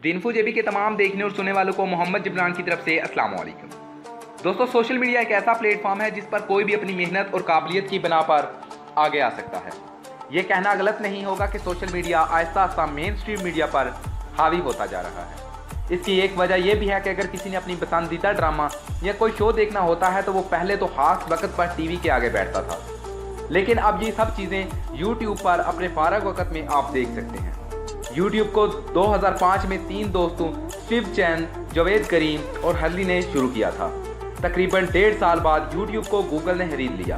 दिनफू जेबी के तमाम देखने और सुनने वालों को मोहम्मद जिब्रान की तरफ से अस्सलाम वालेकुम। दोस्तों, सोशल मीडिया एक ऐसा प्लेटफॉर्म है जिस पर कोई भी अपनी मेहनत और काबिलियत की बिना पर आगे आ सकता है। ये कहना गलत नहीं होगा कि social media Aahista Aahista main stream media पर हावी होता जा रहा है। इसकी एक वजह यह भी है कि अगर किसी ने अपनी पसंदीदा ड्रामा या कोई शो देखना होता है तो वो पहले तो खास वक्त पर टीवी के आगे बैठता था, लेकिन अब ये सब चीज़ें यूट्यूब पर अपने फारग वक्त में आप देख सकते हैं। यूट्यूब को 2005 में 3 दोस्तों शिव चैन, जावेद करीम और हल्ली ने शुरू किया था। तकरीबन 1.5 साल बाद यूट्यूब को गूगल ने खरीद लिया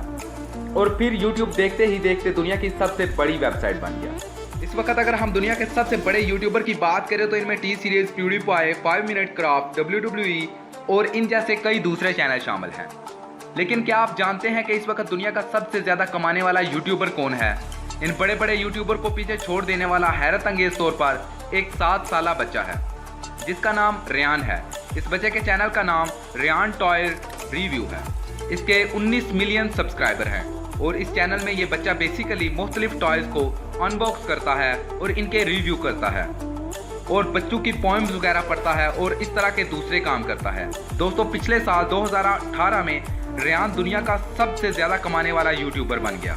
और फिर यूट्यूब देखते ही देखते दुनिया की सबसे बड़ी वेबसाइट बन गया। इस वक्त अगर हम दुनिया के सबसे बड़े यूट्यूबर की बात करें तो इनमें T series, प्यूडीफाई, 5 minute craft, WWE और इन जैसे कई दूसरे चैनल शामिल हैं। लेकिन क्या आप जानते हैं कि इस वक्त दुनिया का सबसे ज़्यादा कमाने वाला यूट्यूबर कौन है? इन बड़े बड़े यूट्यूबर को पीछे छोड़ देने वाला हैरत अंगेज तौर पर एक 7 साला बच्चा है जिसका नाम रेयान है। इस बच्चे के चैनल का नाम रेयान टॉय रिव्यू है। इसके 19 मिलियन सब्सक्राइबर हैं और इस चैनल में ये बच्चा बेसिकली मुख्तलिफ टॉयज़ को अनबॉक्स करता है और इनके रिव्यू करता है और बच्चों की पोएम्स वगैरह पढ़ता है और इस तरह के दूसरे काम करता है। दोस्तों, पिछले साल 2018 में रेयान दुनिया का सबसे ज़्यादा कमाने वाला यूट्यूबर बन गया।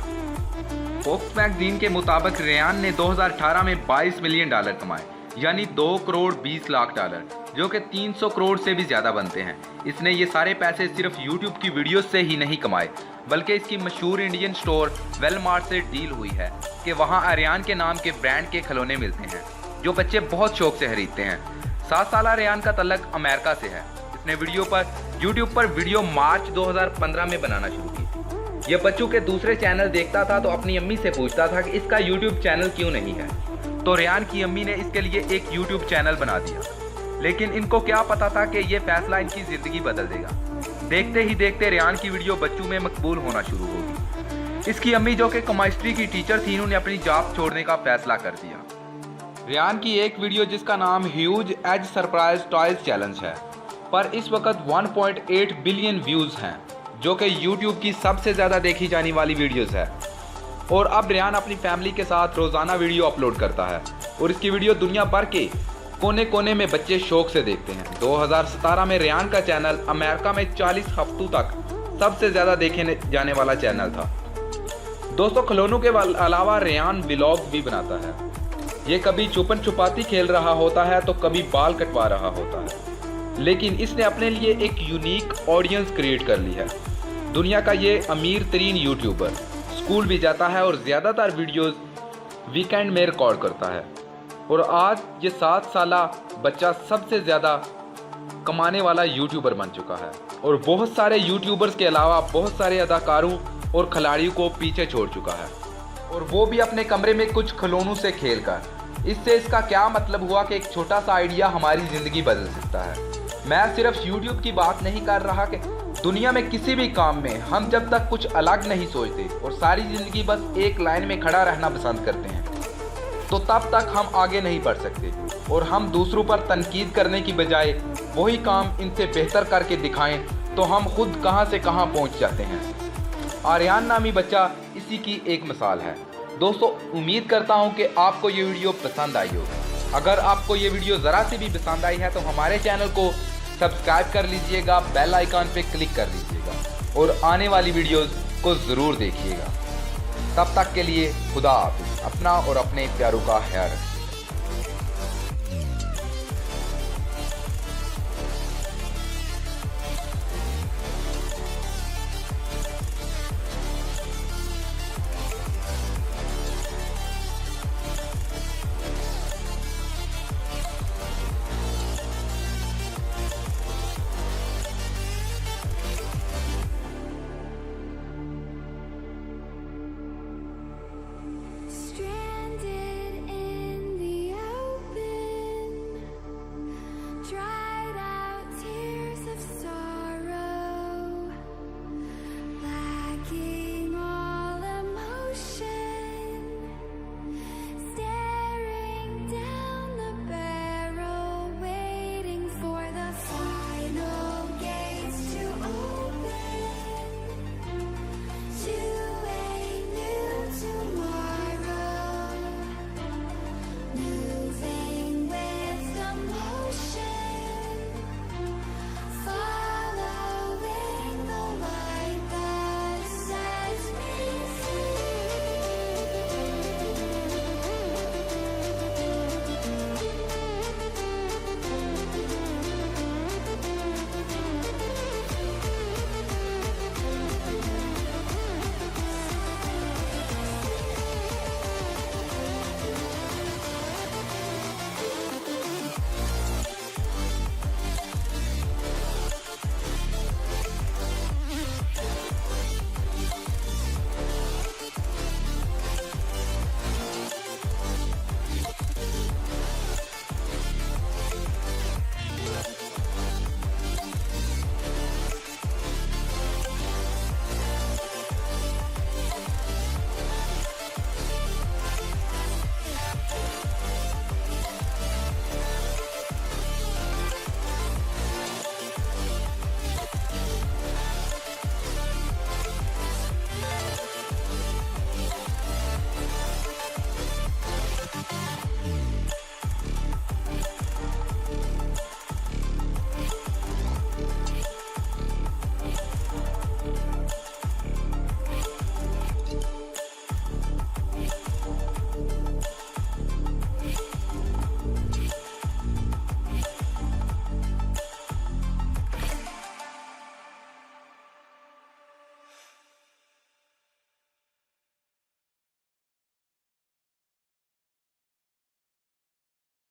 फोर्ब्स मैगजीन के मुताबिक रेयान ने 2018 में $22 मिलियन कमाए, यानी 2 करोड़ 20 लाख डॉलर, जो कि 300 करोड़ से भी ज़्यादा बनते हैं। इसने ये सारे पैसे सिर्फ यूट्यूब की वीडियो से ही नहीं कमाए, बल्कि इसकी मशहूर इंडियन स्टोर वेलमार्ट से डील हुई है कि वहाँ रेयान के नाम के ब्रांड के खिलौने मिलते हैं जो बच्चे बहुत शौक से खरीदते हैं। 7 साला रेयान का तल्लक अमेरिका से है। इसने यूट्यूब पर वीडियो मार्च 2015 में बनाना शुरू की। यह बच्चों के दूसरे चैनल देखता था तो अपनी अम्मी से पूछता था कि इसका यूट्यूब चैनल क्यों नहीं है, तो रेयान की अम्मी ने इसके लिए एक यूट्यूब चैनल बना दिया। लेकिन इनको क्या पता था कि यह फैसला इनकी ज़िंदगी बदल देगा। देखते ही देखते रेयान की वीडियो बच्चों में मकबूल होना शुरू होगी। इसकी अम्मी, जो कि केमिस्ट्री की टीचर थी, उन्होंने अपनी जॉब छोड़ने का फैसला कर दिया। रेयान की एक वीडियो जिसका नाम huge egg surprise toys challenge है पर इस वक्त 1.8 बिलियन व्यूज़ हैं, जो कि यूट्यूब की सबसे ज़्यादा देखी जाने वाली वीडियोस है। और अब रेयान अपनी फैमिली के साथ रोज़ाना वीडियो अपलोड करता है और इसकी वीडियो दुनिया भर के कोने कोने में बच्चे शौक से देखते हैं। 2017 में रेयान का चैनल अमेरिका में 40 हफ्तों तक सबसे ज़्यादा देखे जाने वाला चैनल था। दोस्तों, खिलौनों के अलावा रेयान व्लॉग भी बनाता है। ये कभी छुपन छुपाती खेल रहा होता है तो कभी बाल कटवा रहा होता है, लेकिन इसने अपने लिए एक यूनिक ऑडियंस क्रिएट कर ली है। दुनिया का ये अमीर तरीन यूट्यूबर स्कूल भी जाता है और ज़्यादातर वीडियोस वीकेंड में रिकॉर्ड करता है। और आज ये 7 साला बच्चा सबसे ज़्यादा कमाने वाला यूट्यूबर बन चुका है और बहुत सारे यूट्यूबर्स के अलावा बहुत सारे अदाकारों और खिलाड़ियों को पीछे छोड़ चुका है, और वो भी अपने कमरे में कुछ खिलौनों से खेल कर। इससे इसका क्या मतलब हुआ कि एक छोटा सा आइडिया हमारी ज़िंदगी बदल सकता है। मैं सिर्फ यूट्यूब की बात नहीं कर रहा कि दुनिया में किसी भी काम में हम जब तक कुछ अलग नहीं सोचते और सारी ज़िंदगी बस एक लाइन में खड़ा रहना पसंद करते हैं, तो तब तक हम आगे नहीं बढ़ सकते और हम दूसरों पर तनकीद करने की बजाय वही काम इनसे बेहतर करके दिखाएं तो हम खुद कहां से कहां पहुंच जाते हैं। आर्यन नामी बच्चा इसी की एक मिसाल है। दोस्तों, उम्मीद करता हूं कि आपको ये वीडियो पसंद आई होगी। अगर आपको ये वीडियो ज़रा सी भी पसंद आई है तो हमारे चैनल को सब्सक्राइब कर लीजिएगा, बेल आइकन पे क्लिक कर लीजिएगा और आने वाली वीडियोस को ज़रूर देखिएगा। तब तक के लिए खुदा हाफिज़। अपना और अपने प्यारों का ख्याल रखिए।